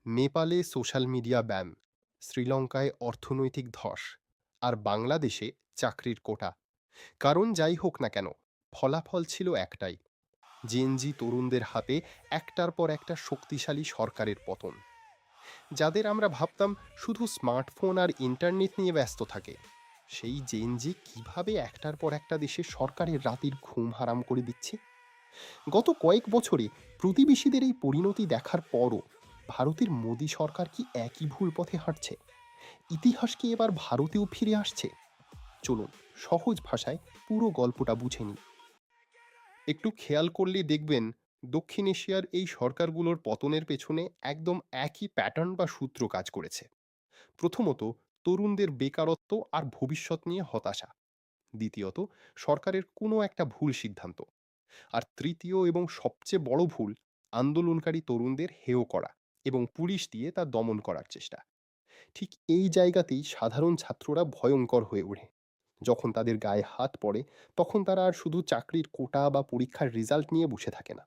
নেপালে social media ban, শ্রীলঙ্কায় অর্থনৈতিক ধস, আর বাংলাদেশে চাকরির কোটা। কারণ যাই হোক না কেন, ফলাফল ছিল একটাই: জেনজি তরুণদের হাতে একটার পর একটা শক্তিশালী সরকারের পতন। যাদের আমরা ভাবতাম শুধু স্মার্টফোন আর ইন্টারনেট নিয়ে ব্যস্ত থাকে, সেই জেনজি কিভাবে একটার পর একটা দেশের সরকারের রাতের ঘুম হারাম করে দিচ্ছে। গত কয়েক বছরে প্রতিবেশীদের এই পরিণতি দেখার পরও ভারতের মোদী সরকার কি একই ভুল পথে হাঁটছে? ইতিহাস কি এবার ভারতেও ফিরে আসছে? চলুন সহজ ভাষায় পুরো গল্পটা বুঝে নিই। একটু খেয়াল করলেই দেখবেন, দক্ষিণ এশিয়ার এই সরকারগুলোর পতনের পেছনে একদম একই প্যাটার্ন বা সূত্র কাজ করেছে। প্রথমত, তরুণদের বেকারত্ব আর ভবিষ্যৎ নিয়ে হতাশা। দ্বিতীয়ত, সরকারের কোনো একটা ভুল সিদ্ধান্ত। আর তৃতীয় এবং সবচেয়ে বড় ভুল, আন্দোলনকারী তরুণদের হেয় করা এবং পুলিশ দিয়ে তা দমন করার চেষ্টা। ঠিক এই জায়গাতেই সাধারণ ছাত্ররা ভয়ঙ্কর হয়ে ওঠে। যখন তাদের গায়ে হাত পড়ে, তখন তারা আর শুধু চাকরির কোটা বা পরীক্ষার রেজাল্ট নিয়ে বসে থাকে না।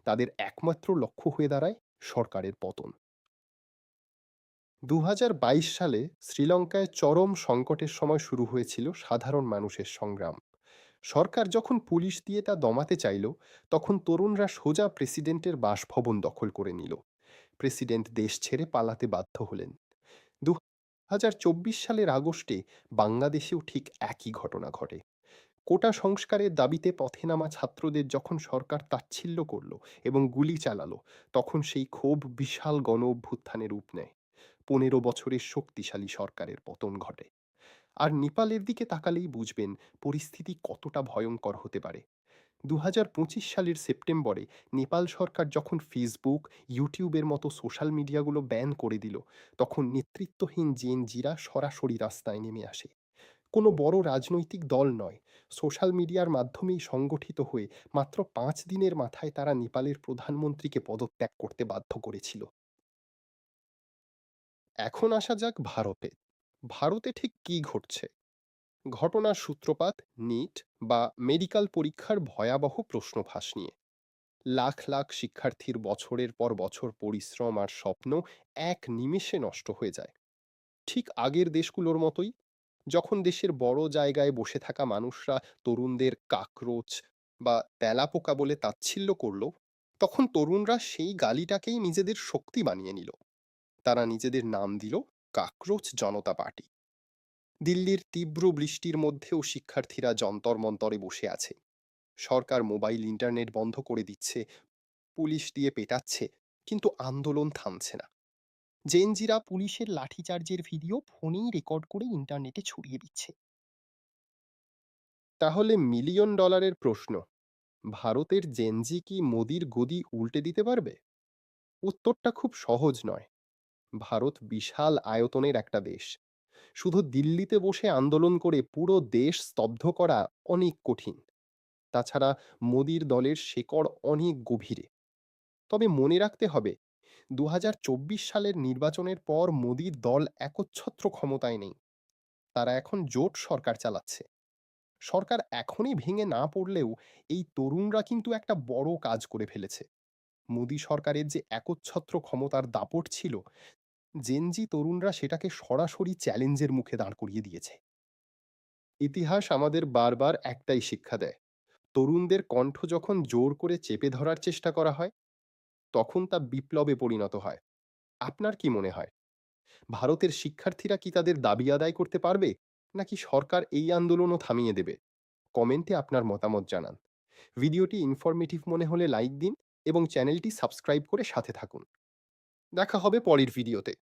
তাদের একমাত্র লক্ষ্য হয়ে দাঁড়ায় সরকারের পতন। ২০২২ সালে শ্রীলঙ্কায় চরম সংকটের সময় শুরু হয়েছিল সাধারণ মানুষের সংগ্রাম। সরকার যখন পুলিশ দিয়ে তা দমাতে চাইল, তখন তরুণরা সোজা প্রেসিডেন্টের বাসভবন দখল করে নিল। প্রেসিডেন্ট দেশ ছেড়ে পালাতে বাধ্য হলেন। ২০২৪ সালের আগস্টে বাংলাদেশেও ঠিক একই ঘটনা ঘটে। কোটা সংস্কারের দাবিতে পথে নামা ছাত্রদের যখন সরকার তাচ্ছিল্য করল এবং গুলি চালালো, তখন সেই ক্ষোভ বিশাল গণ অভ্যুত্থানের রূপ নেয়। ১৫ বছরের শক্তিশালী সরকারের পতন ঘটে। আর নেপালের দিকে তাকালেই বুঝবেন পরিস্থিতি কতটা ভয়ঙ্কর হতে পারে। ২০২৫ সালের সেপ্টেম্বরে নেপাল সরকার যখন ফেসবুক, ইউটিউবের মতো সোশ্যাল মিডিয়াগুলো ব্যান করে দিল, তখন নেতৃত্বহীন জেনজিরা সরাসরি রাস্তায় নেমে আসে। কোনো বড় রাজনৈতিক দল নয়, সোশ্যাল মিডিয়ার মাধ্যমেই সংগঠিত হয়ে মাত্র ৫ দিনের মাথায় তারা নেপালের প্রধানমন্ত্রীকে পদত্যাগ করতে বাধ্য করেছিল। এখন আসা যাক ভারতে। ভারতে ঠিক কী ঘটছে? ঘটনার সূত্রপাত নিট বা মেডিকেল পরীক্ষার ভয়াবহ প্রশ্নফাঁস নিয়ে। লাখ লাখ শিক্ষার্থীর বছরের পর বছর পরিশ্রম আর স্বপ্ন এক নিমেষে নষ্ট হয়ে যায়। ঠিক আগের দেশগুলোর মতোই, যখন দেশের বড় জায়গায় বসে থাকা মানুষরা তরুণদের কাকরোচ বা তেলাপোকা বলে তাচ্ছিল্য করলো, তখন তরুণরা সেই গালিটাকেই নিজেদের শক্তি বানিয়ে নিল। তারা নিজেদের নাম দিল কাকরোচ জনতা পার্টি। দিল্লির তীব্র বৃষ্টির মধ্যেও শিক্ষার্থীরা যন্তর মন্তরে বসে আছে। সরকার মোবাইল ইন্টারনেট বন্ধ করে দিচ্ছে, পুলিশ দিয়ে পেটাচ্ছে, কিন্তু আন্দোলন থামছে না। জেনজিরা পুলিশের লাঠিচার্জের ভিডিও ফোনেই রেকর্ড করে ইন্টারনেটে ছড়িয়ে দিচ্ছে। তাহলে মিলিয়ন ডলারের প্রশ্ন, ভারতের জেনজি কি মোদির গদি উল্টে দিতে পারবে? উত্তরটা খুব সহজ নয়। ভারত বিশাল আয়তনের একটা দেশ। শুধু দিল্লিতে বসে আন্দোলন করে পুরো দেশ স্তব্ধ করা অনেক কঠিন। তাছাড়া মোদির দলের শেকড় অনেক গভীরে। তবে মনে রাখতে হবে, ২০২৪ সালের নির্বাচনের পর মোদির দল একচ্ছত্র ক্ষমতায় নেই। তারা এখন জোট সরকার চালাচ্ছে। সরকার এখনই ভেঙে না পড়লেও এই তরুণরা কিন্তু একটা বড় কাজ করে ফেলেছে। মোদি সরকারের যে একচ্ছত্র ক্ষমতার দাপট ছিল, জেনজি তরুণরা সেটাকে সরাসরি চ্যালেঞ্জের মুখে দাঁড় করিয়ে দিয়েছে। ইতিহাস আমাদের বারবার একটাই শিক্ষা দেয়: তরুণদের কণ্ঠ যখন জোর করে চেপে ধরার চেষ্টা করা হয়, তখন তা বিপ্লবে পরিণত হয়। আপনার কি মনে হয়, ভারতের শিক্ষার্থীরা কি তাদের দাবি আদায় করতে পারবে, নাকি সরকার এই আন্দোলনও থামিয়ে দেবে? কমেন্টে আপনার মতামত জানান। ভিডিওটি ইনফরমেটিভ মনে হলে লাইক দিন এবং চ্যানেলটি সাবস্ক্রাইব করে সাথে থাকুন। দেখা হবে পরের ভিডিওতে।